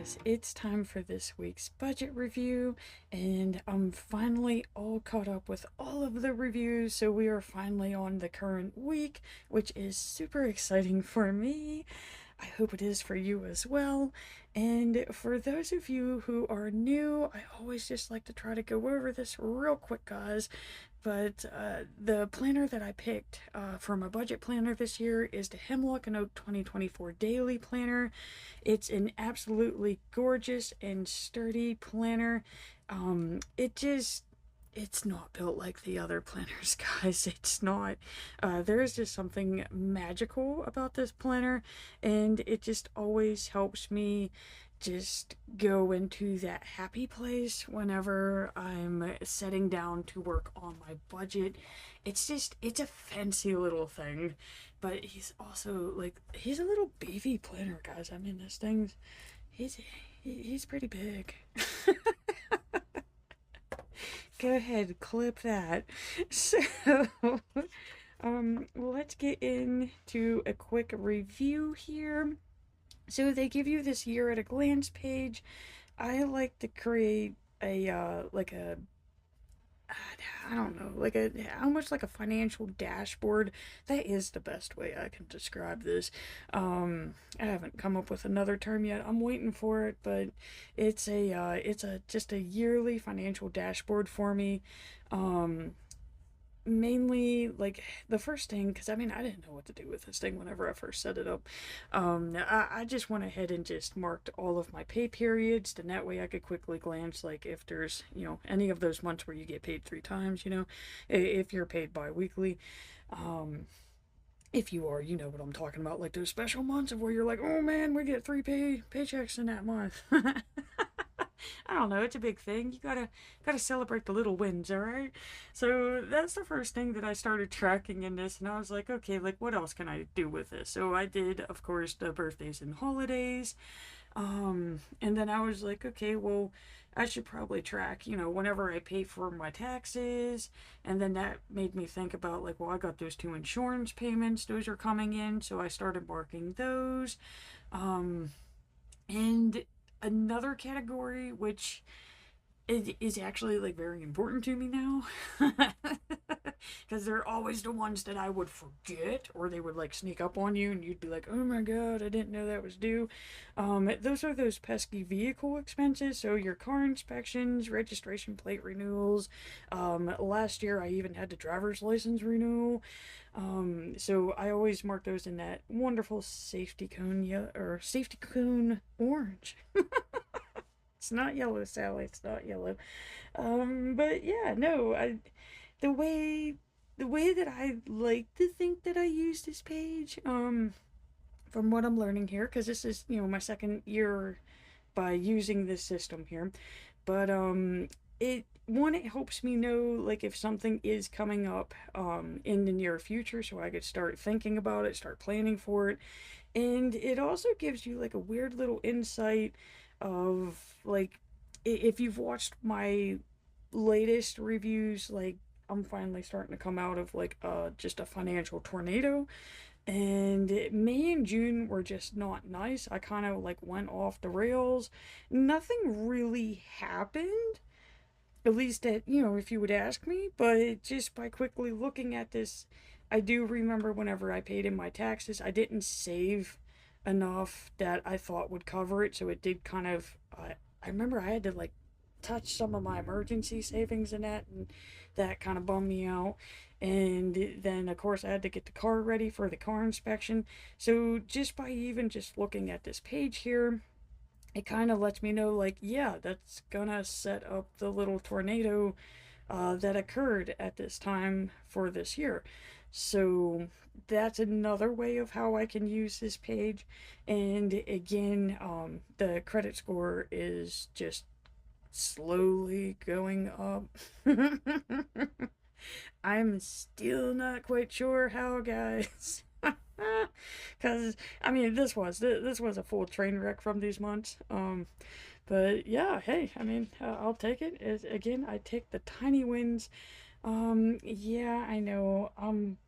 guys, it's time for this week's budget review, and I'm finally all caught up with all of the reviews, so we are finally on the current week, which is super exciting for me. I hope it is for you as well. And for those of you who are new, I always just like to try to go over this real quick, guys. But the planner that I picked for my budget planner this year is the Hemlock Note 2024 Daily Planner. It's an absolutely gorgeous and sturdy planner. It's not built like the other planners, guys. It's not. There is just something magical about this planner, and it just always helps me just go into that happy place whenever I'm setting down to work on my budget. It's a fancy little thing, but he's also like, he's a little beefy planner, guys. I mean, he's, he's pretty big. Go ahead, clip that. So, let's get into a quick review here. So they give you this year at a glance page. I like to create like a, I don't know, like a, almost like a financial dashboard. That is the best way I can describe this. I haven't come up with another term yet. I'm waiting for it, but it's a just a yearly financial dashboard for me. Um, Mainly like the first thing, because I mean, I didn't know what to do with this thing whenever I first set it up. I just went ahead and just marked all of my pay periods, then that way I could quickly glance like if there's, any of those months where you get paid 3 times, if you're paid bi-weekly. um if you are, you know what I'm talking about, like those special months of where you're like, oh man, we get three paychecks in that month. I don't know, it's a big thing. You gotta celebrate the little wins, all right? So that's the first thing that I started tracking in this, and I was like, okay, like what else can I do with this? So I did, of course, the birthdays and holidays. And then I was like, okay, well, I should probably track, whenever I pay for my taxes. And then that made me think about, like, well, I got those two insurance payments, those are coming in, so I started marking those. Um, and another category, which it is actually like very important to me now, because they're always the ones that I would forget, or they would like sneak up on you and you'd be like, oh my god, I didn't know that was due. Those are those pesky vehicle expenses, so your car inspections, registration plate renewals. Last year I even had the driver's license renewal. So I always mark those in that wonderful safety cone, or safety cone orange. It's not yellow, Sally. It's not yellow. But yeah, no. The way the way that I like to think that I use this page, from what I'm learning here, because this is my second year by using this system here, but it helps me know like if something is coming up in the near future, so I could start thinking about it, start planning for it. And it also gives you like a weird little insight of like, if you've watched my latest reviews, like I'm finally starting to come out of like just a financial tornado, and May and June were just not nice. I kind of like went off the rails. Nothing really happened, at least that, if you would ask me, but just by quickly looking at this, I do remember whenever I paid in my taxes, I didn't save enough that I thought would cover it, so it did kind of, I remember I had to like touch some of my emergency savings in that, and that kind of bummed me out. And then, of course, I had to get the car ready for the car inspection. So just by even just looking at this page here, it kind of lets me know, like, yeah, that's gonna set up the little tornado that occurred at this time for this year. So that's another way of how I can use this page. And again, the credit score is just slowly going up. I'm still not quite sure how, guys. Because I mean, this was a full train wreck from these months. But yeah, hey, I mean, I'll take it. Again, I take the tiny wins. Yeah, I know. I'm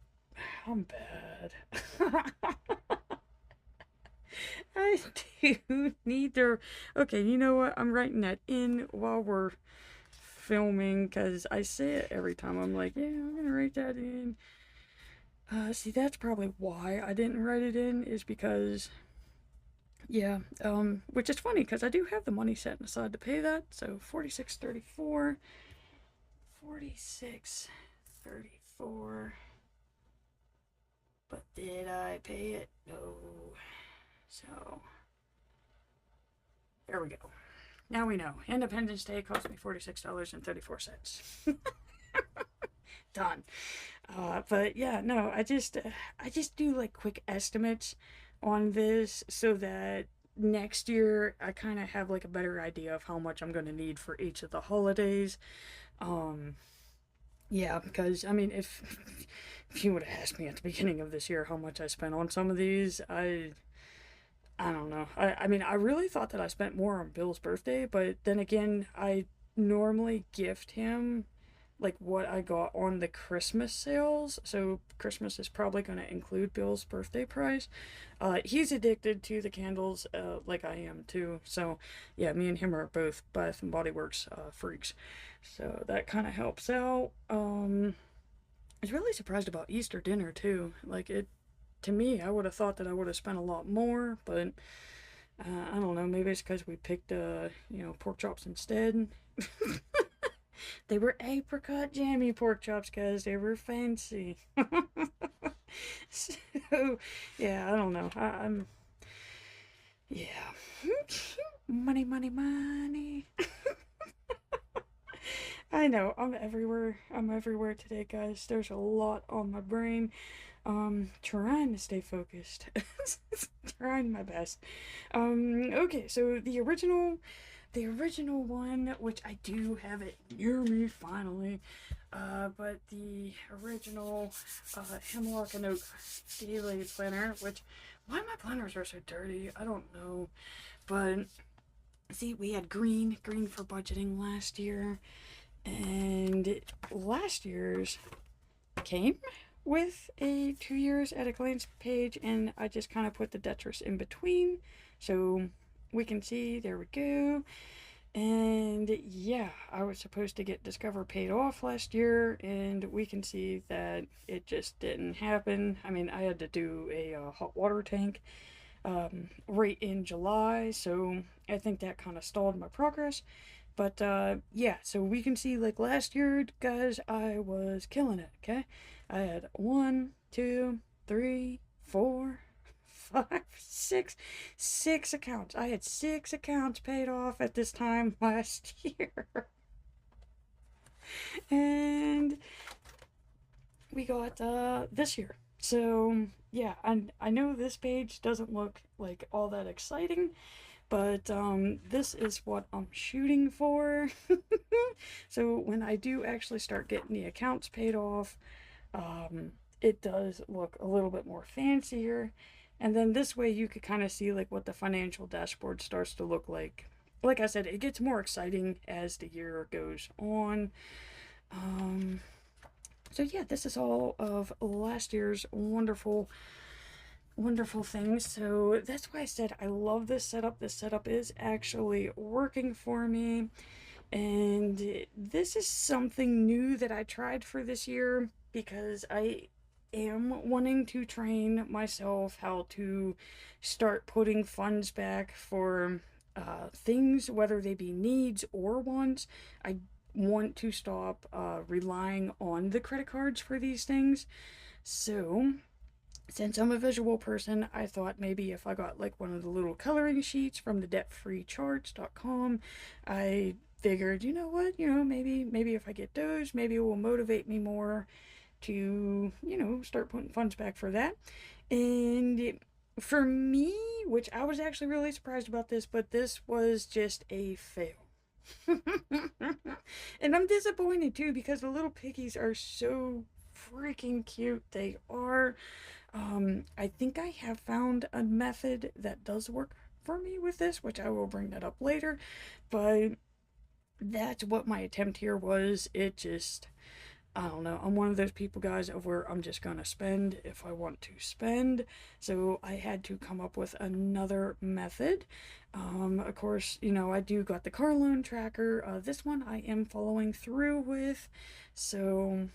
bad. I do need to. Okay, you know what? I'm writing that in while we're filming because I say it every time. I'm like, yeah, I'm gonna write that in. See, that's probably why I didn't write it in, is because, yeah, which is funny because I do have the money set aside to pay that. So 46.34, 46.34. But did I pay it? No. So there we go. Now we know. Independence Day cost me $46.34. Done. But yeah, no, I just do like quick estimates on this so that next year I kind of have like a better idea of how much I'm going to need for each of the holidays. Um, yeah, because I mean, if you would have asked me at the beginning of this year how much I spent on some of these, I don't know. I mean, I really thought that I spent more on Bill's birthday, but then again, I normally gift him like what I got on the Christmas sales. So Christmas is probably going to include Bill's birthday price. He's addicted to the candles, like I am too. So yeah, me and him are both Bath and Body Works freaks. So that kind of helps out. I was really surprised about Easter dinner too. Like it, to me, I would have thought that I would have spent a lot more, but I don't know. Maybe it's because we picked, pork chops instead. They were apricot jammy pork chops, guys. They were fancy. So, yeah, I don't know. I'm, yeah. Money, money, money. I know. I'm everywhere. I'm everywhere today, guys. There's a lot on my brain. Trying to stay focused. Trying my best. Okay, so the original one, which I do have it near me finally, but the original Hemlock and Oak Daily Planner, which, why my planners are so dirty, I don't know, but see, we had green for budgeting last year, and last year's came with a 2 years at a glance page, and I just kind of put the Tetris in between, so we can see, there we go. And yeah, I was supposed to get Discover paid off last year, and we can see that it just didn't happen. I mean, I had to do a hot water tank right in July, so I think that kind of stalled my progress. But yeah, so we can see like last year, guys, I was killing it, okay? I had 1, 2, 3, 4, 5, 6 accounts. I had 6 accounts paid off at this time last year. And we got this year. So yeah, I know this page doesn't look like all that exciting, but this is what I'm shooting for. So when I do actually start getting the accounts paid off, it does look a little bit more fancier. And then this way you could kind of see like what the financial dashboard starts to look like. Like I said, it gets more exciting as the year goes on. So yeah, this is all of last year's wonderful things. So that's why I said I love this setup. This setup is actually working for me. And this is something new that I tried for this year because I am wanting to train myself how to start putting funds back for things, whether they be needs or wants. I want to stop relying on the credit cards for these things. So since I'm a visual person, I thought maybe if I got like one of the little coloring sheets from the debtfreecharts.com, I figured, you know what, maybe if I get those, maybe it will motivate me more to, start putting funds back for that. And for me, which I was actually really surprised about this, but this was just a fail. And I'm disappointed too because the little piggies are so freaking cute. They are. I think I have found a method that does work for me with this, which I will bring that up later. But that's what my attempt here was. It just, I don't know. I'm one of those people, guys, of where I'm just gonna spend if I want to spend. So I had to come up with another method. Of course, I do got the car loan tracker. This one I am following through with. So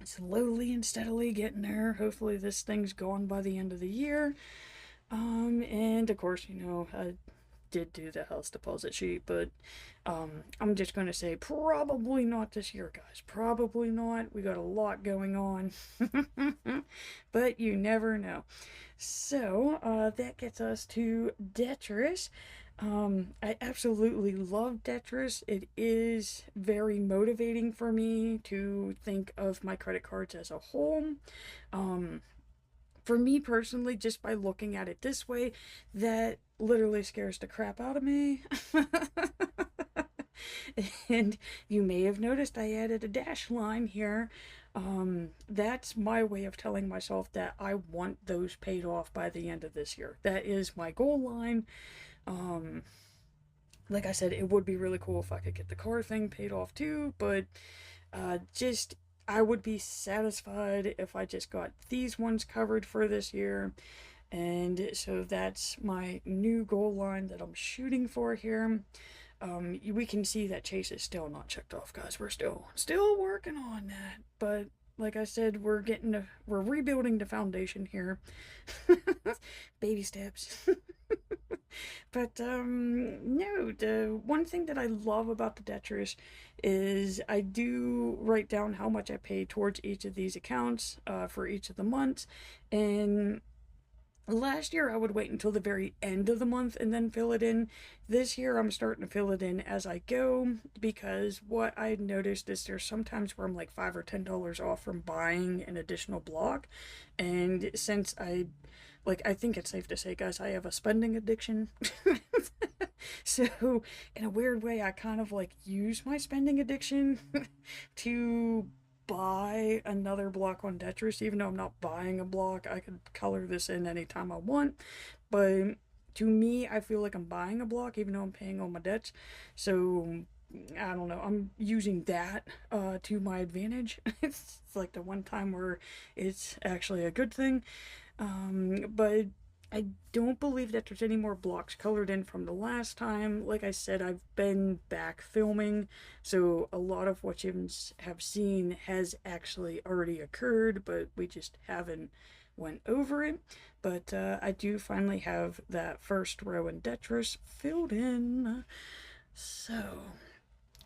slowly and steadily getting there. Hopefully this thing's gone by the end of the year. And of course, I did do the house deposit sheet, but I'm just gonna say probably not this year, guys. Probably not. We got a lot going on, but you never know. So that gets us to Tetris. I absolutely love Tetris. It is very motivating for me to think of my credit cards as a whole. Um, for me personally, just by looking at it this way, that literally scares the crap out of me. And you may have noticed I added a dash line here. That's my way of telling myself that I want those paid off by the end of this year. That is my goal line. Um, like I said, it would be really cool if I could get the car thing paid off too, but just I would be satisfied if I just got these ones covered for this year. And so that's my new goal line that I'm shooting for here. We can see that Chase is still not checked off, guys. We're still working on that, but like I said, we're rebuilding the foundation here. Baby steps. But no, the one thing that I love about the Tetris is I do write down how much I pay towards each of these accounts for each of the months. And last year I would wait until the very end of the month and then fill it in. This year I'm starting to fill it in as I go, because what I noticed is there's sometimes where I'm like $5 or $10 off from buying an additional block. And since I think it's safe to say, guys, I have a spending addiction. So, in a weird way, I kind of like use my spending addiction to buy another block on Tetris. Even though I'm not buying a block, I could color this in anytime I want. But to me, I feel like I'm buying a block, even though I'm paying all my debts. So, I don't know. I'm using that to my advantage. It's like the one time where it's actually a good thing. But I don't believe that there's any more blocks colored in from the last time. Like I said, I've been back filming, so a lot of what you have seen has actually already occurred, but we just haven't went over it. But I do finally have that first row in Tetris filled in. So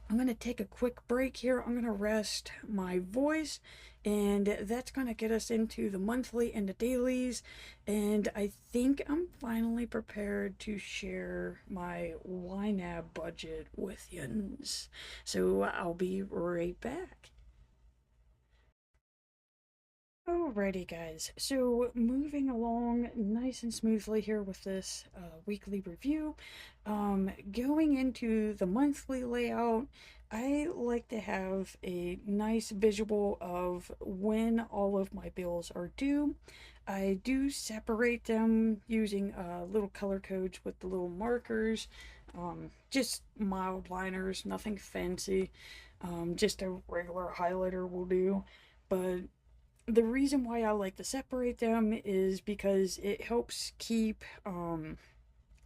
I'm going to take a quick break here. I'm going to rest my voice, and that's going to get us into the monthly and the dailies. And I think I'm finally prepared to share my YNAB budget with yins. So I'll be right back. Alrighty, guys. So moving along nice and smoothly here with this weekly review. Going into the monthly layout, I like to have a nice visual of when all of my bills are due. I do separate them using little color codes with the little markers. Just mild liners, nothing fancy. Just a regular highlighter will do. But the reason why I like to separate them is because it helps keep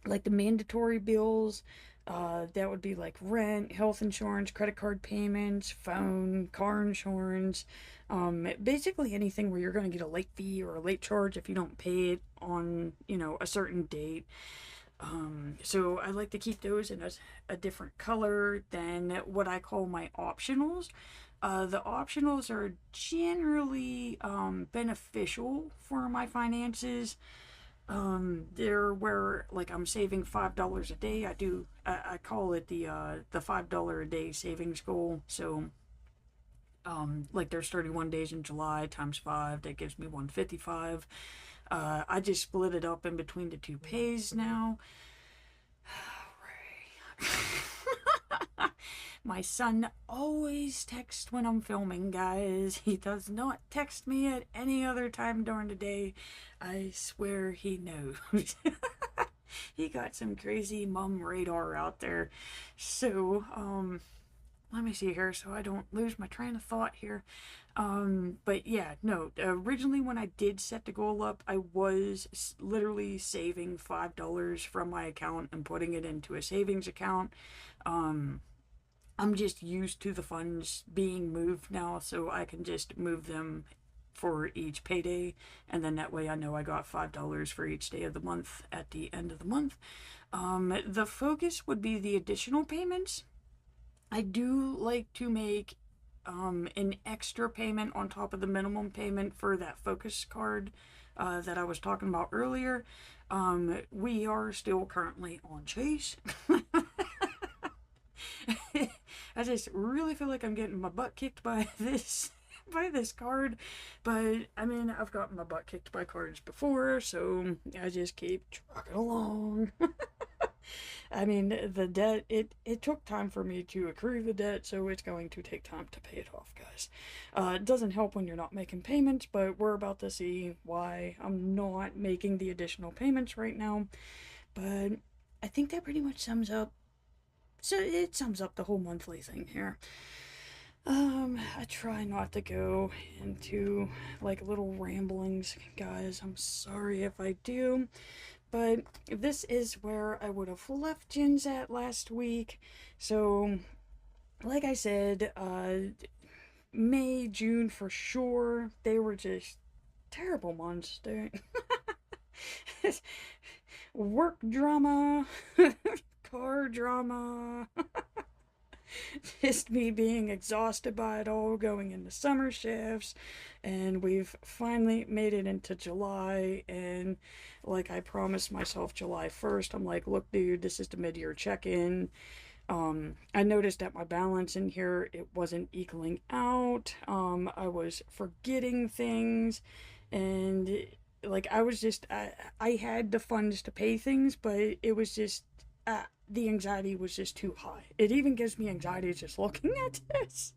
like the mandatory bills, that would be like rent, health insurance, credit card payments, phone, car insurance, basically anything where you're going to get a late fee or a late charge if you don't pay it on, a certain date. So I like to keep those in a different color than what I call my optionals. The optionals are generally beneficial for my finances. They're where like I'm saving $5 a day. I call it the $5 a day savings goal. So like there's 31 days in July times 5, that gives me 155. I just split it up in between the two pays now. My son always texts when I'm filming, guys. He does not text me at any other time during the day. I swear he knows. He got some crazy mom radar out there. So, let me see here so I don't lose my train of thought here. But yeah, no, originally when I did set the goal up, I was literally saving $5 from my account and putting it into a savings account. Um, I'm just used to the funds being moved now, so I can just move them for each payday, and then that way I know I got $5 for each day of the month at the end of the month. The focus would be the additional payments. I do like to make an extra payment on top of the minimum payment for that focus card that I was talking about earlier. We are still currently on Chase. I just really feel like I'm getting my butt kicked by this card, but I mean, I've gotten my butt kicked by cards before, so I just keep trucking along. I mean, the debt, it took time for me to accrue the debt, so it's going to take time to pay it off, guys. It doesn't help when you're not making payments, but we're about to see why I'm not making the additional payments right now. But I think that pretty much sums up, so it sums up the whole monthly thing here. I try not to go into like little ramblings, guys. I'm sorry if I do. But this is where I would have left Jins at last week. So, like I said, May, June for sure, they were just terrible months. Work drama, car drama, just me being exhausted by it all, going into summer shifts, and we've finally made it into July, and like I promised myself July 1st, I'm like, look dude, this is the mid-year check-in. I noticed that my balance in here, it wasn't equaling out. I was forgetting things, and like I was just, I had the funds to pay things, but it was just, the anxiety was just too high. It even gives me anxiety just looking at this.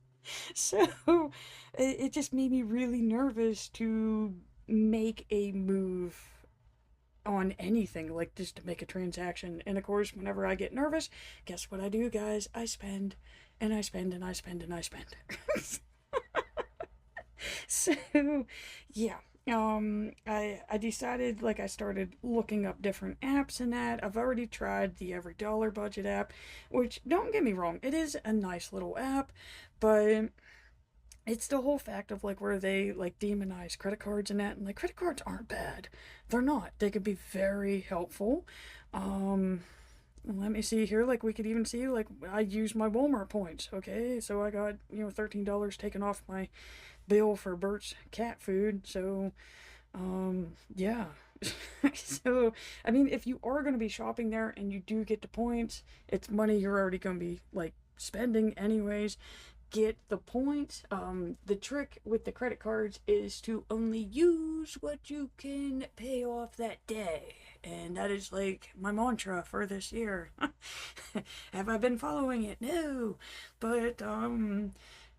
So it just made me really nervous to make a move on anything, like just to make a transaction. And of course, whenever I get nervous, guess what I do, guys? I spend and I spend and I spend and I spend. So yeah, I decided, like, I started looking up different apps and that. I've already tried the Every Dollar Budget app, which, don't get me wrong, it is a nice little app, but it's the whole fact of like where they like demonize credit cards and that, and like credit cards aren't bad. They're not. They could be very helpful. Um Let me see here. Like, we could even see, like, I use my Walmart points. Okay, so I got, $13 taken off my bill for Bert's cat food. So, yeah. So, I mean, if you are going to be shopping there and you do get the points, it's money you're already going to be, like, spending anyways. Get the points. The trick with the credit cards is to only use what you can pay off that day. And that is like my mantra for this year. Have I been following it? No. But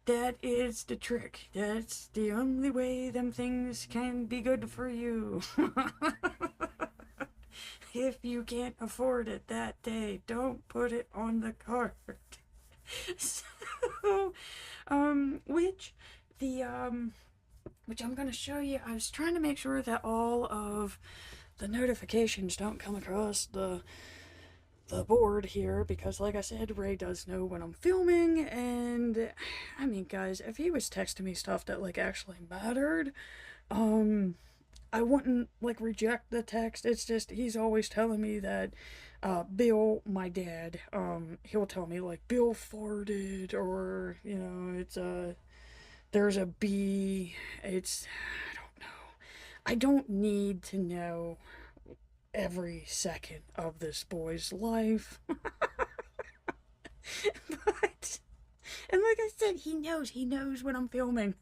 that is the trick. That's the only way them things can be good for you. If you can't afford it that day, don't put it on the card. So, which which I'm gonna show you. I was trying to make sure that all of the notifications don't come across the board here, because like I said, Ray does know when I'm filming, and I mean, guys, if he was texting me stuff that like actually mattered, I wouldn't like reject the text. It's just he's always telling me that Bill, my dad, he'll tell me like Bill farted, or it's there's a bee. It's, I don't know. I don't need to know every second of this boy's life. But, and like I said, he knows when I'm filming.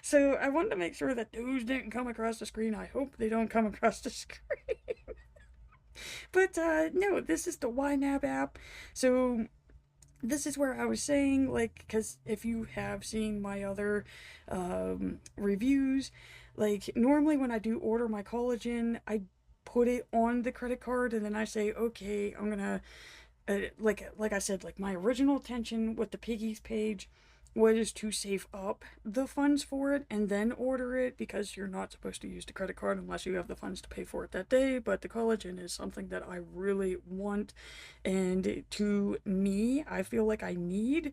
So I wanted to make sure that those didn't come across the screen. I hope they don't come across the screen. But no, this is the YNAP app. So this is where I was saying, like, because if you have seen my other reviews, like, normally when I do order my collagen, I put it on the credit card, and then I say, okay, I'm gonna like I said, like my original intention with the piggies page was to save up the funds for it and then order it, because you're not supposed to use the credit card unless you have the funds to pay for it that day. But the collagen is something that I really want, and to me, I feel like I need.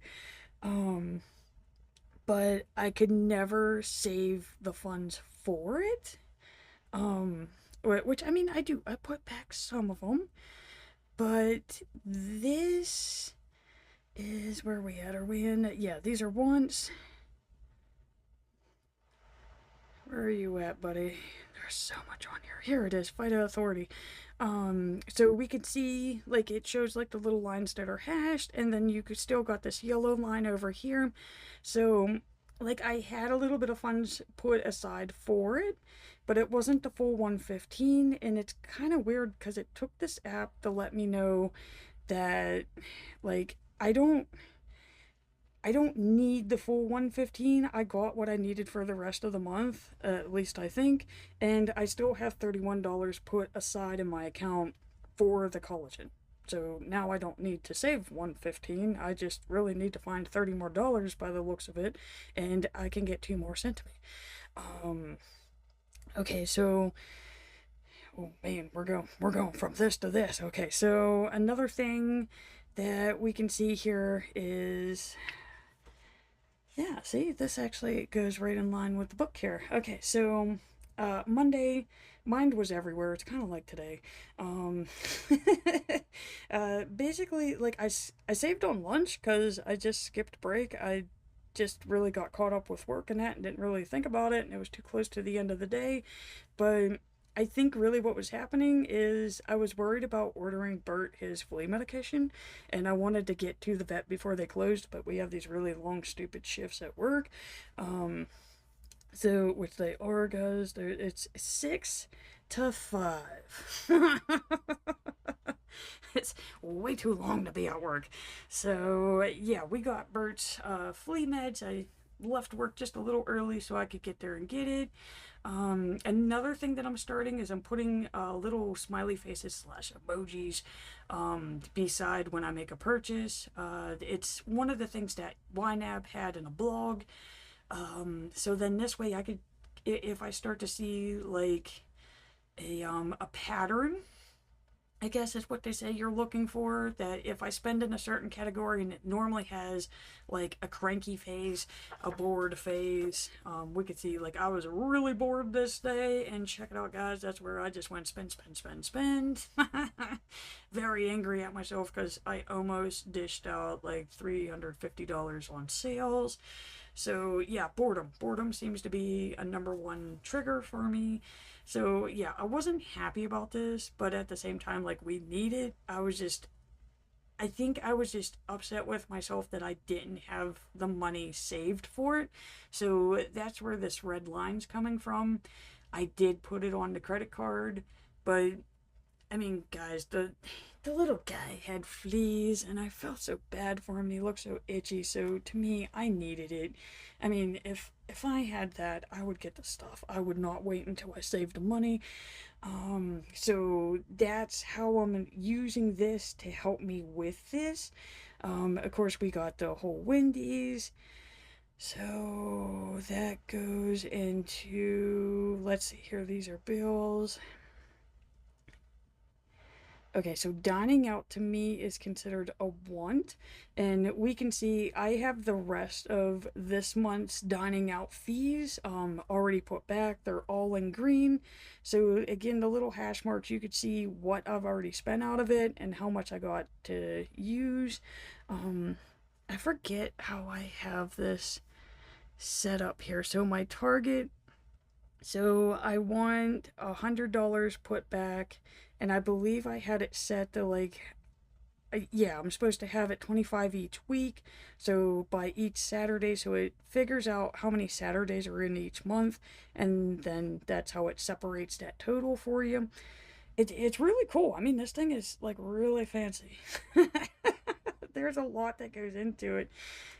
Um, but I could never save the funds for it. Um, which, I mean, I do. I put back some of them, but this is where are we at? Are we in? Yeah, these are once. Where are you at, buddy? There's so much on here. Here it is. Fight Authority. So we could see, like, it shows like the little lines that are hashed, and then you could still got this yellow line over here. So, like, I had a little bit of funds put aside for it, but it wasn't the full 115, and it's kind of weird because it took this app to let me know that, like, I don't need the full 115. I got what I needed for the rest of the month, at least I think, and I still have $31 put aside in my account for the collagen. So now I don't need to save 115. I just really need to find 30 more dollars by the looks of it, and I can get two more sent to me. Um okay, so oh man, we're going from this to this. Okay, so another thing that we can see here is, yeah, see, this actually goes right in line with the book here. Okay, so Monday, mind was everywhere. It's kind of like today. Um, basically, like, I saved on lunch because I just skipped break. I just really got caught up with work and that and didn't really think about it, and it was too close to the end of the day. But I think really what was happening is I was worried about ordering Bert his flea medication, and I wanted to get to the vet before they closed, but we have these really long, stupid shifts at work. Um, so, which they are, guys, it's 6 to 5. It's way too long to be at work. So, yeah, we got Bert's flea meds. I left work just a little early so I could get there and get it. Another thing that I'm starting is I'm putting little smiley faces slash emojis beside when I make a purchase. It's one of the things that YNAB had in a blog. So then this way I could, if I start to see like a pattern, I guess is what they say you're looking for, that if I spend in a certain category and it normally has like a cranky phase, a bored phase, we could see like I was really bored this day, and check it out, guys, that's where I just went spend, spend, spend, spend. Very angry at myself because I almost dished out like $350 on sales. So yeah, boredom seems to be a number one trigger for me. So yeah, I wasn't happy about this, but at the same time, like, we need it. I think I was just upset with myself that I didn't have the money saved for it. So that's where this red line's coming from. I did put it on the credit card, but I mean, guys, the little guy had fleas, and I felt so bad for him. He looked so itchy. So to me, I needed it. I mean, if I had that, I would get the stuff. I would not wait until I saved the money. So that's how I'm using this to help me with this. Of course, we got the whole Wendy's. So that goes into, let's see here, these are bills. Okay, so dining out to me is considered a want, and we can see I have the rest of this month's dining out fees already put back. They're all in green. So again, the little hash marks, you could see what I've already spent out of it and how much I got to use. I forget how I have this set up here. So my target, so I want $100 put back, and I believe I had it set to like, yeah, I'm supposed to have it 25 each week. So by each Saturday, so it figures out how many Saturdays are in each month, and then that's how it separates that total for you. It's really cool. I mean, this thing is like really fancy. There's a lot that goes into it.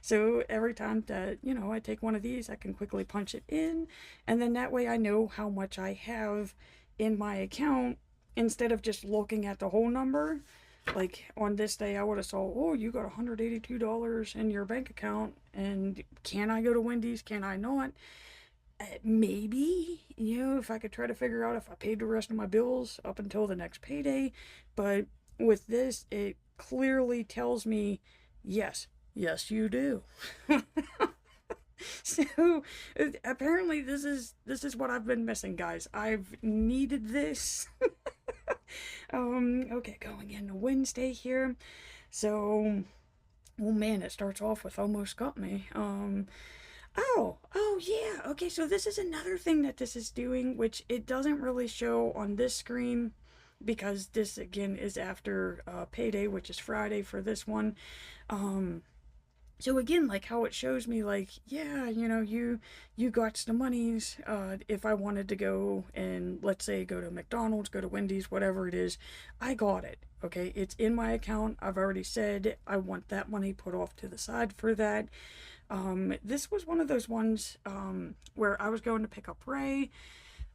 So every time that, I take one of these, I can quickly punch it in, and then that way I know how much I have in my account instead of just looking at the whole number. Like on this day, I would have saw, oh, you got $182 in your bank account, and can I go to Wendy's? Can I not? Maybe, if I could try to figure out if I paid the rest of my bills up until the next payday. But with this, it clearly tells me, yes, yes, you do. So apparently this is what I've been missing, guys. I've needed this. Okay, going into Wednesday here. So, oh man, it starts off with almost got me. Oh yeah. Okay, so this is another thing that this is doing, which it doesn't really show on this screen because this again is after payday, which is Friday for this one. Um, so again, like how it shows me, like, yeah, you got the monies. If I wanted to go and let's say go to McDonald's, go to Wendy's, whatever it is, I got it. Okay, it's in my account. I've already said I want that money put off to the side for that. This was one of those ones where I was going to pick up Ray.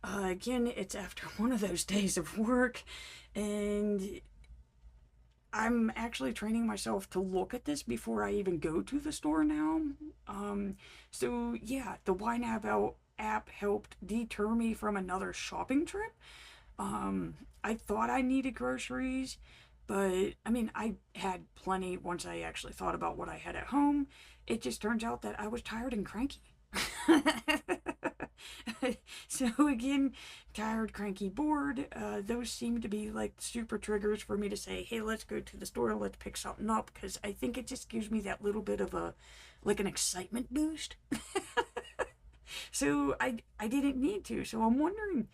Again, it's after one of those days of work, and I'm actually training myself to look at this before I even go to the store now. So yeah, the YNAP app helped deter me from another shopping trip. I thought I needed groceries, but I mean, I had plenty once I actually thought about what I had at home. It just turns out that I was tired and cranky. So again, tired, cranky, bored. Those seem to be like super triggers for me to say, "Hey, let's go to the store. Let's pick something up," because I think it just gives me that little bit of like an excitement boost. So I didn't need to. So I'm wondering.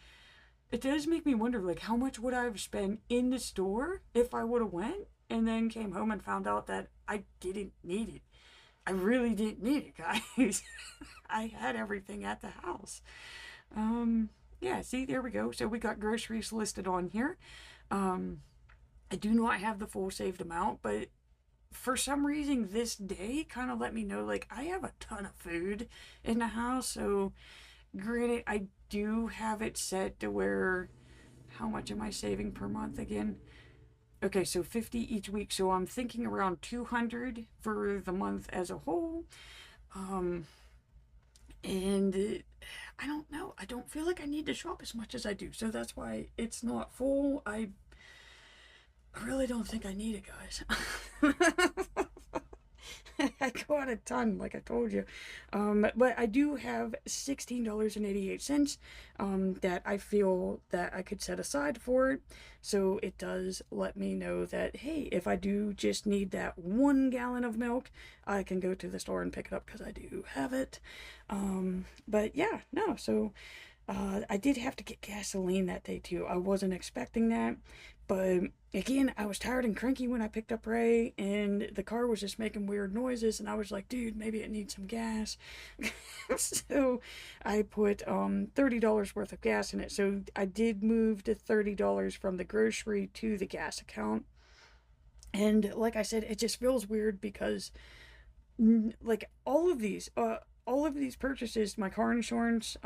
It does make me wonder, like, how much would I have spent in the store if I would have went and then came home and found out that I didn't need it. I really didn't need it, guys. I had everything at the house. Yeah, see, there we go. So we got groceries listed on here. Um, I do not have the full saved amount, but for some reason this day kind of let me know like I have a ton of food in the house. So granted, I do have it set to where how much am I saving per month again? Okay, so 50 each week. So I'm thinking around 200 for the month as a whole. Um, and I don't know. I don't feel like I need to shop as much as I do. So that's why it's not full. I really don't think I need it, guys. I got a ton, like I told you. But I do have $16.88 that I feel that I could set aside for it. So it does let me know that, hey, if I do just need that 1 gallon of milk, I can go to the store and pick it up because I do have it. But yeah, no, so I did have to get gasoline that day too. I wasn't expecting that. But again, I was tired and cranky when I picked up Ray, and the car was just making weird noises, and I was like, dude, maybe it needs some gas. So I put $30 worth of gas in it. So I did move to $30 from the grocery to the gas account. And like I said, it just feels weird because like all of these purchases, my car insurance,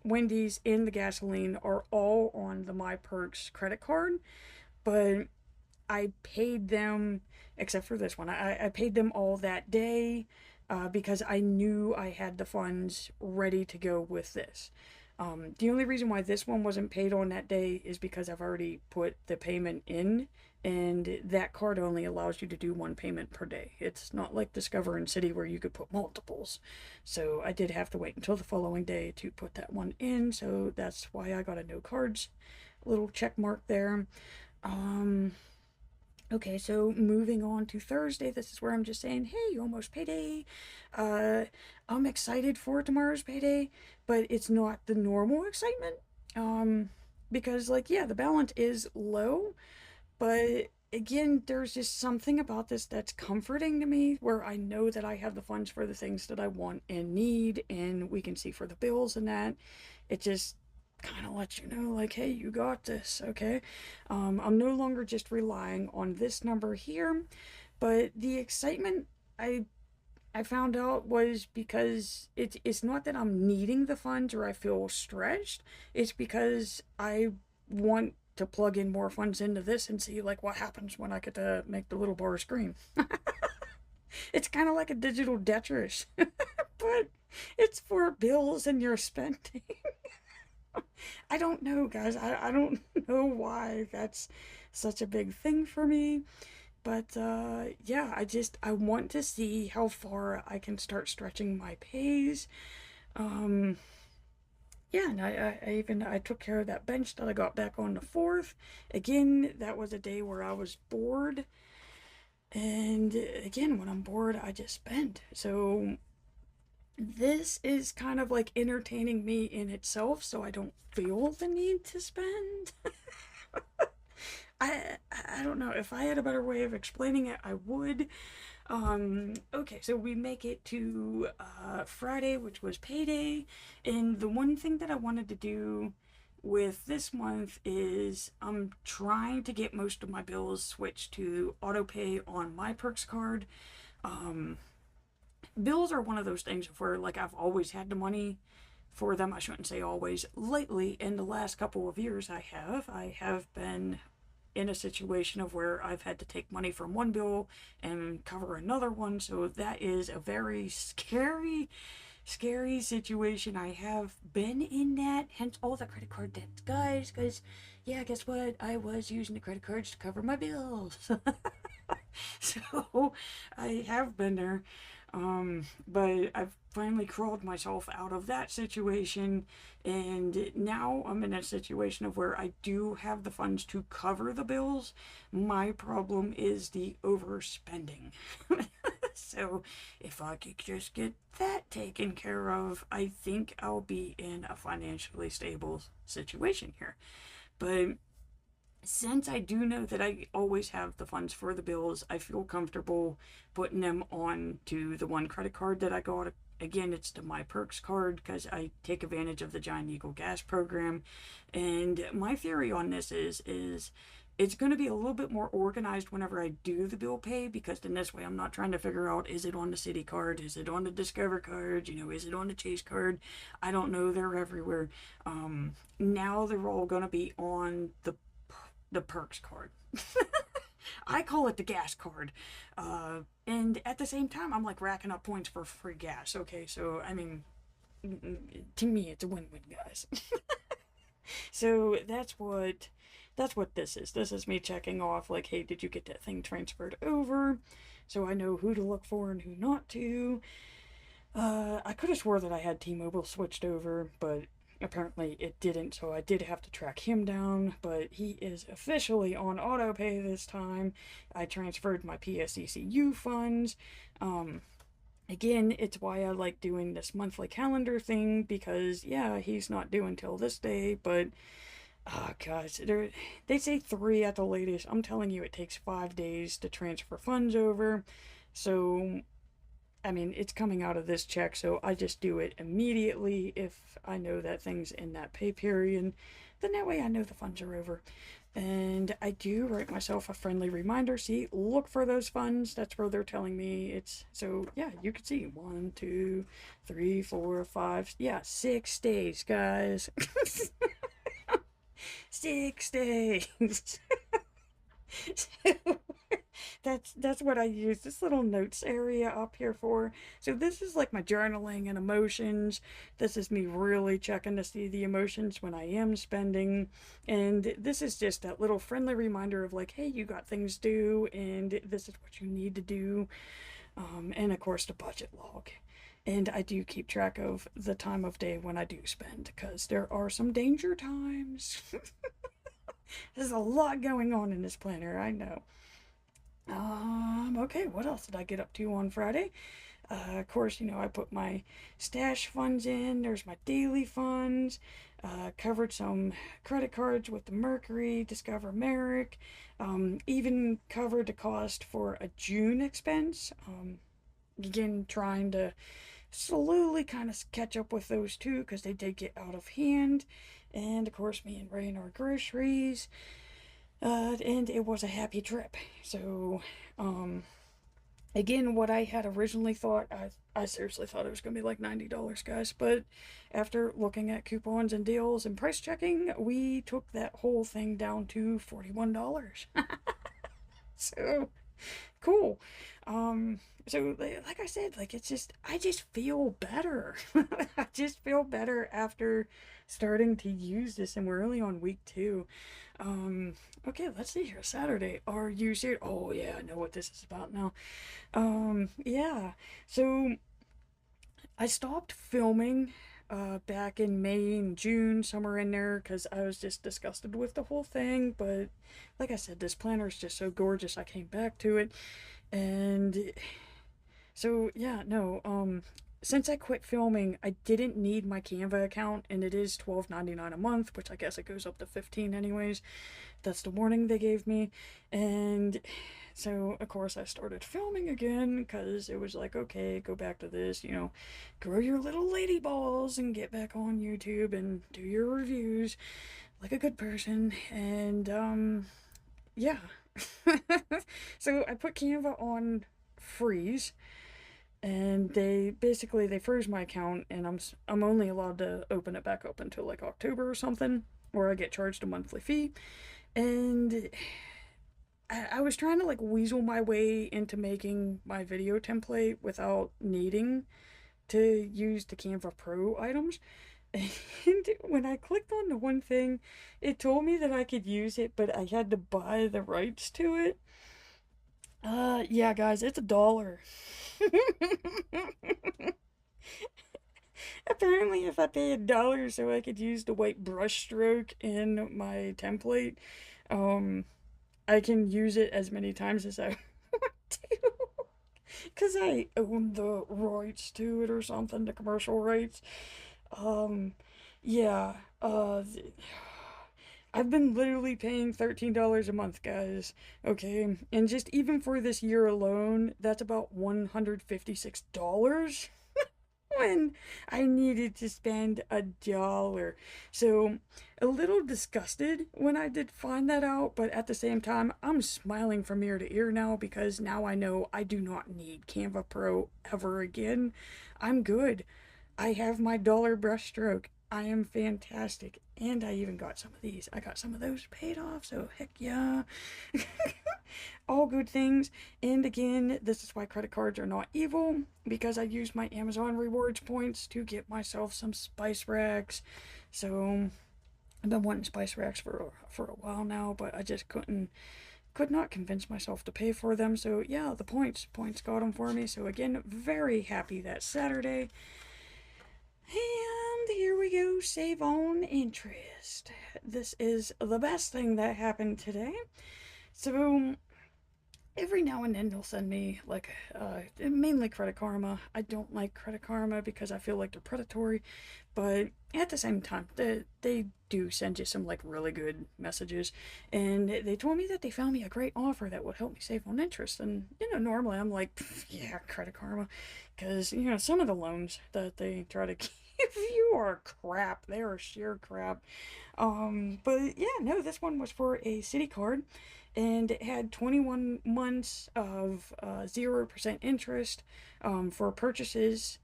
Wendy's, and the gasoline are all on the My Perks credit card, but I paid them, except for this one, I paid them all that day because I knew I had the funds ready to go with this. The only reason why this one wasn't paid on that day is because I've already put the payment in, and that card only allows you to do one payment per day. It's not like Discover and City where you could put multiples. So I did have to wait until the following day to put that one in, so that's why I got a no cards little check mark there. Um, Okay, so moving on to Thursday, this is where I'm just saying, hey, almost payday. Uh, I'm excited for tomorrow's payday, but it's not the normal excitement. Um, because, like, yeah, the balance is low, but again, there's just something about this that's comforting to me where I know that I have the funds for the things that I want and need, and we can see for the bills and that. It just kind of lets you know, like, hey, you got this, okay? I'm no longer just relying on this number here, but the excitement I I found out was because it's not that I'm needing the funds or I feel stretched. It's because I want to plug in more funds into this and see like what happens when I get to make the little bar screen. It's kind of like a digital Tetris, but it's for bills and your spending. I don't know, guys. I don't know why that's such a big thing for me. But yeah, I want to see how far I can start stretching my pays. Um, yeah, and I took care of that bench that I got back on the 4th. Again, that was a day where I was bored. And again, when I'm bored, I just spend. So this is kind of like entertaining me in itself, so I don't feel the need to spend. I don't know. If I had a better way of explaining it, I would. Okay, so we make it to Friday, which was payday, and the one thing that I wanted to do with this month is I'm trying to get most of my bills switched to auto pay on my perks card. Um, Bills are one of those things where like I've always had the money for them. I shouldn't say always. Lately, in the last couple of years, I have been in a situation of where I've had to take money from one bill and cover another one. So that is a very scary situation. I have been in that, hence all the credit card debts, guys. Because, yeah, guess what? I was using the credit cards to cover my bills. So I have been there. But I've finally crawled myself out of that situation, and now I'm in a situation of where I do have the funds to cover the bills. My problem is the overspending. So if I could just get that taken care of, I think I'll be in a financially stable situation here. But since I do know that I always have the funds for the bills, I feel comfortable putting them on to the one credit card that I got. Again, it's the My Perks card because I take advantage of the Giant Eagle gas program. And my theory on this is it's going to be a little bit more organized whenever I do the bill pay, because then this way I'm not trying to figure out, is it on the City card, is it on the Discover card, is it on the Chase card? I don't know, they're everywhere. Now they're all going to be on the perks card. I call it the gas card. And at the same time, I'm like racking up points for free gas. Okay, so I mean, to me, it's a win-win, guys. So that's what this is. This is me checking off, like, hey, did you get that thing transferred over? So I know who to look for and who not to. I could have swore that I had T-Mobile switched over, but apparently it didn't, so I did have to track him down, but he is officially on auto pay this time. I transferred my PSECU funds. Again, it's why I like doing this monthly calendar thing, because yeah, he's not due until this day, but guys, they say 3 at the latest. I'm telling you, it takes 5 days to transfer funds over. So I mean, it's coming out of this check, so I just do it immediately if I know that thing's in that pay period. Then that way I know the funds are over. And I do write myself a friendly reminder. See, look for those funds. That's where they're telling me it's. So, yeah, you can see 1, 2, 3, 4, 5. Yeah, 6 days, guys. 6 days. So, that's what I use this little notes area up here for. So this is like my journaling and emotions. This is me really checking to see the emotions when I am spending. And this is just that little friendly reminder of like, hey, you got things due and this is what you need to do. And of course the budget log. And I do keep track of the time of day when I do spend, because there are some danger times. There's a lot going on in this planner, I know. Okay, what else did I get up to on Friday? Of course, I put my stash funds in. There's my daily funds. Covered some credit cards with the Mercury, Discover Merrick. Even covered the cost for a June expense. Again, trying to slowly kind of catch up with those two because they did get out of hand. And of course, me and Ray and our groceries. And it was a happy trip. So, Again, what I had originally thought, I seriously thought it was going to be like $90, guys. But after looking at coupons and deals and price checking, we took that whole thing down to $41. So cool. Um, so like I said, like it's just I just feel better. I just feel better after starting to use this, and we're only on week two. Um, okay, let's see here. Saturday. Are you serious? Oh yeah, I know what this is about now. Yeah. So I stopped filming back in May and June, somewhere in there, because I was just disgusted with the whole thing. But like I said, this planner is just so gorgeous. I came back to it, and so yeah, no. Since I quit filming, I didn't need my Canva account, and it is $12.99 a month, which I guess it goes up to 15 anyways. That's the warning they gave me, and so of course I started filming again because it was like, okay, go back to this, grow your little lady balls and get back on YouTube and do your reviews like a good person, and yeah. So I put Canva on freeze, and they froze my account, and I'm only allowed to open it back up until like October or something, or I get charged a monthly fee. And I was trying to like weasel my way into making my video template without needing to use the Canva Pro items. And when I clicked on the one thing, it told me that I could use it, but I had to buy the rights to it. Yeah, guys, it's $1. Apparently, if I pay $1 so I could use the white brush stroke in my template, um, I can use it as many times as I want to. Because I own the rights to it or something, the commercial rights. Um, yeah, I've been literally paying $13 a month, guys. Okay, and just even for this year alone, that's about $156 when I needed to spend $1. So, a little disgusted when I did find that out, but at the same time, I'm smiling from ear to ear now because now I know I do not need Canva Pro ever again. I'm good. I have my dollar brushstroke. I am fantastic. And I even got some of these. I got some of those paid off, so heck yeah. All good things. And again, this is why credit cards are not evil, because I used my Amazon rewards points to get myself some spice racks. So I've been wanting spice racks for a while now, but I just could not convince myself to pay for them. So yeah, the points got them for me. So again, very happy that Saturday. And here we go, save on interest. This is the best thing that happened today. So every now and then they'll send me like mainly Credit Karma. I don't like Credit Karma because I feel like they're predatory, but at the same time they do send you some like really good messages, and they told me that they found me a great offer that would help me save on interest. And normally I'm like, yeah, Credit Karma, because some of the loans that they try to give you are crap. They are sheer crap. But yeah, no, this one was for a city card, and it had 21 months of 0% interest for purchases,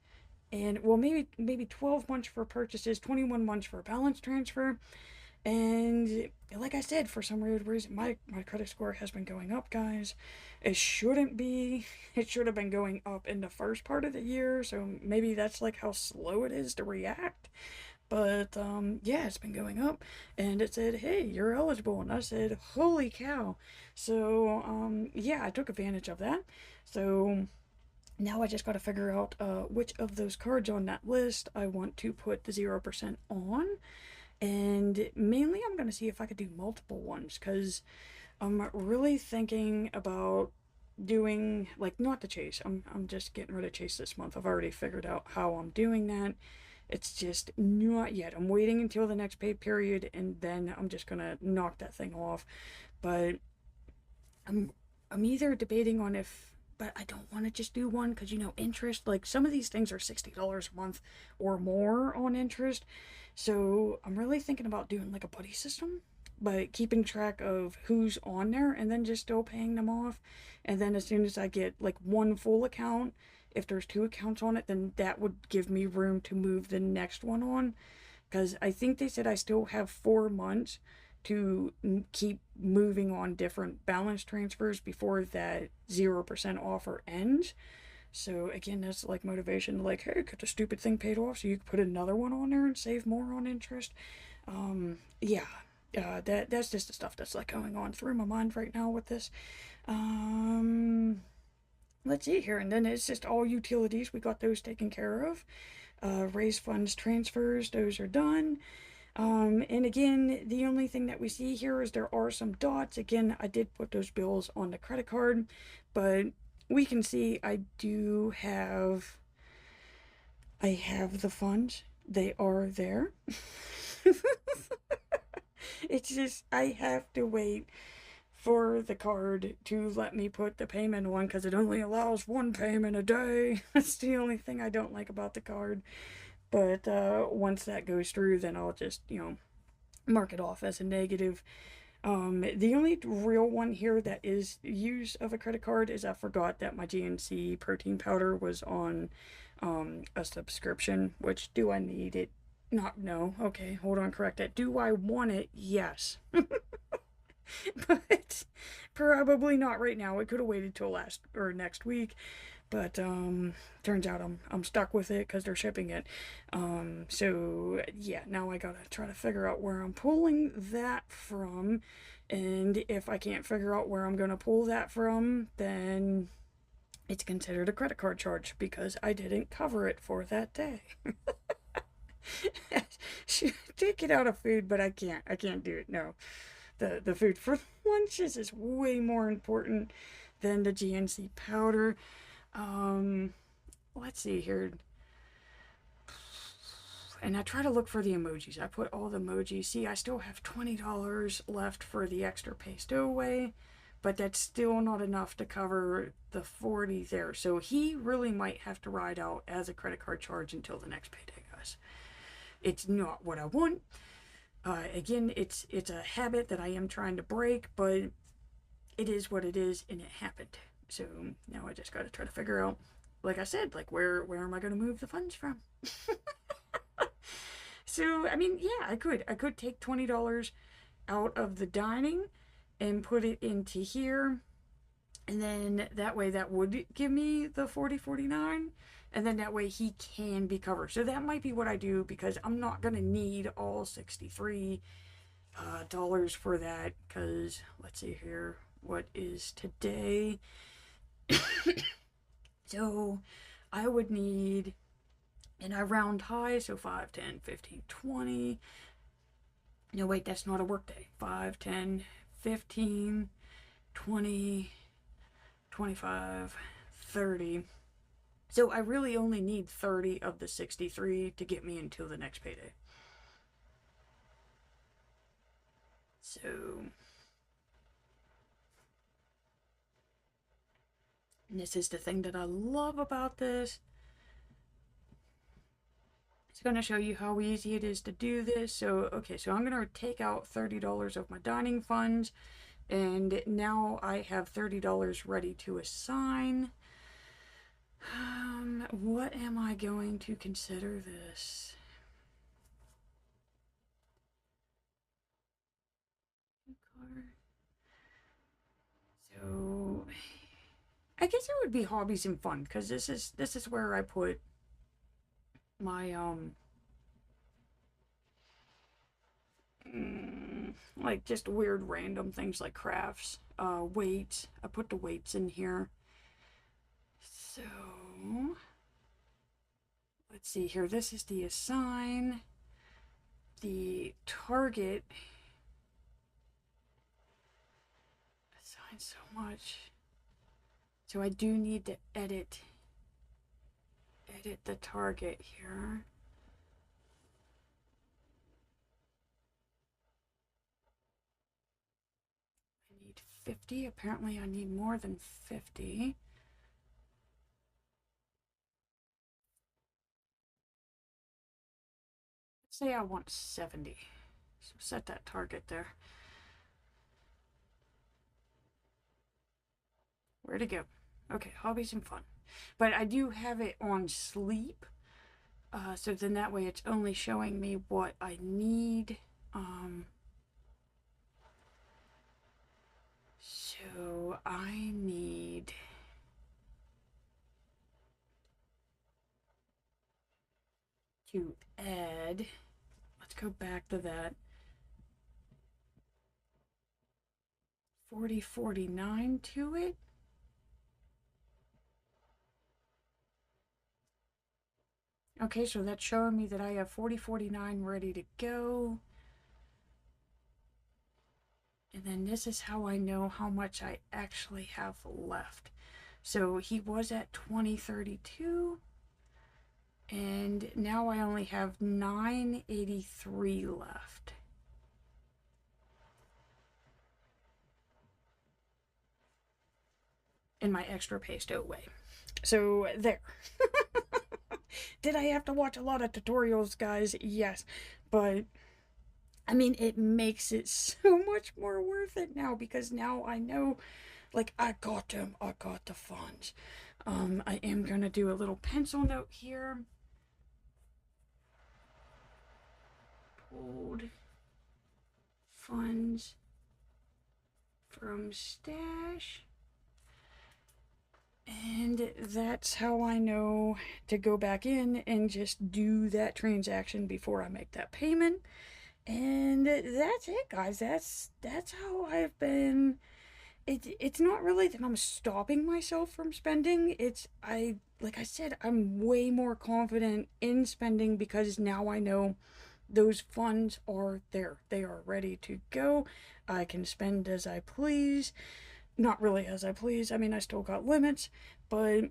and well, maybe 12 months for purchases, 21 months for a balance transfer. And like I said, for some weird reason, my credit score has been going up, guys. It shouldn't be. It should have been going up in the first part of the year, so maybe that's like how slow it is to react. But yeah, it's been going up, and it said, "Hey, you're eligible," and I said, "Holy cow!" So yeah, I took advantage of that. So now I just got to figure out which of those cards on that list I want to put the 0% on, and mainly I'm gonna see if I could do multiple ones because I'm really thinking about doing like not the chase. I'm just getting rid of chase this month. I've already figured out how I'm doing that. It's just not yet. I'm waiting until the next pay period, and then I'm just gonna knock that thing off. But I'm I'm either debating on if, but I don't want to just do one because interest. Like some of these things are $60 a month or more on interest, so I'm really thinking about doing like a buddy system. but keeping track of who's on there and then just still paying them off. And then as soon as I get like one full account, if there's two accounts on it, then that would give me room to move the next one on. Because I think they said I still have 4 months to keep moving on different balance transfers before that 0% offer ends. So again, that's like motivation, like, hey, get the stupid thing paid off so you can put another one on there and save more on interest. Yeah, that's just the stuff that's like going on through my mind right now with this. Um, let's see here, and then it's just all utilities. We got those taken care of. Raise funds transfers, those are done. And again, the only thing that we see here is there are some dots. Again, I did put those bills on the credit card, but we can see I have the funds. They are there. It's just, I have to wait for the card to let me put the payment on because it only allows one payment a day. That's the only thing I don't like about the card. But once that goes through, then I'll just, mark it off as a negative. The only real one here that is use of a credit card is I forgot that my GNC protein powder was on a subscription, which do I need it? Not, no. Okay, hold on, correct that. Do I want it? Yes. But probably not right now. It could have waited till last or next week. But turns out I'm stuck with it because they're shipping it. So yeah, now I gotta try to figure out where I'm pulling that from, and if I can't figure out where I'm gonna pull that from, then it's considered a credit card charge because I didn't cover it for that day. Take it out of food, but I can't. I can't do it. No, the food for lunches is way more important than the GNC powder. Um, let's see here. And I try to look for the emojis. I put all the emojis. See, I still have $20 left for the extra pay stowaway, but that's still not enough to cover the 40 there. So he really might have to ride out as a credit card charge until the next payday, guys. It's not what I want. Again, it's a habit that I am trying to break, but it is what it is, and it happened. So now I just got to try to figure out, like I said, like where am I going to move the funds from? So I mean, yeah, I could take $20 out of the dining and put it into here, and then that way that would give me the 40.49, and then that way he can be covered. So that might be what I do because I'm not gonna need all $63 for that. Because let's see here, what is today? So I would need, and I round high, so 5, 10, 15, 20. No, wait, that's not a work day. 5, 10, 15, 20, 25, 30. So I really only need 30 of the 63 to get me until the next payday. So, and this is the thing that I love about this. It's going to show you how easy it is to do this. So, okay, so I'm going to take out $30 of my dining funds, and now I have $30 ready to assign. What am I going to consider this? So, I guess it would be hobbies and fun because this is where I put my like just weird random things like crafts, weights. I put the weights in here. So let's see here. This is the assign. The target. Assign so much. So I do need to edit the target here. I need 50. Apparently I need more than 50. Let's say I want 70. So set that target there. Where'd it go? Okay, hobbies and fun. But I do have it on sleep. So then that way it's only showing me what I need. So I need to add, let's go back to that, 4049 to it. Okay, so that's showing me that I have 4049 ready to go. And then this is how I know how much I actually have left. So he was at 2032. And now I only have 983 left. In my extra pay stowaway. So there. Did I have to watch a lot of tutorials, guys? Yes. But I mean, it makes it so much more worth it now because now I know, like, I got them. I got the funds. I am going to do a little pencil note here. Pulled funds from stash. And that's how I know to go back in and just do that transaction before I make that payment. And that's it, guys. That's how I've been. It's not really that I'm stopping myself from spending. Like I said, I'm way more confident in spending because now I know those funds are there. They are ready to go. I can spend as I please. Not really as I please. I mean, I still got limits, but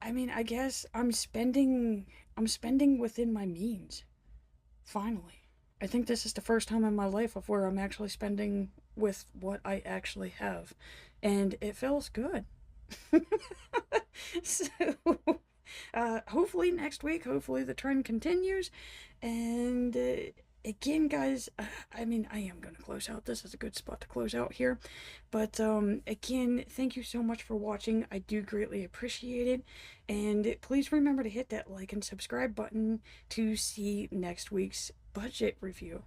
I mean, I guess I'm spending within my means. Finally. I think this is the first time in my life of where I'm actually spending with what I actually have. And it feels good. So, hopefully next week, hopefully the trend continues. And again, guys, I mean, I am going to close out. This is a good spot to close out here. But again, thank you so much for watching. I do greatly appreciate it. And please remember to hit that like and subscribe button to see next week's budget review.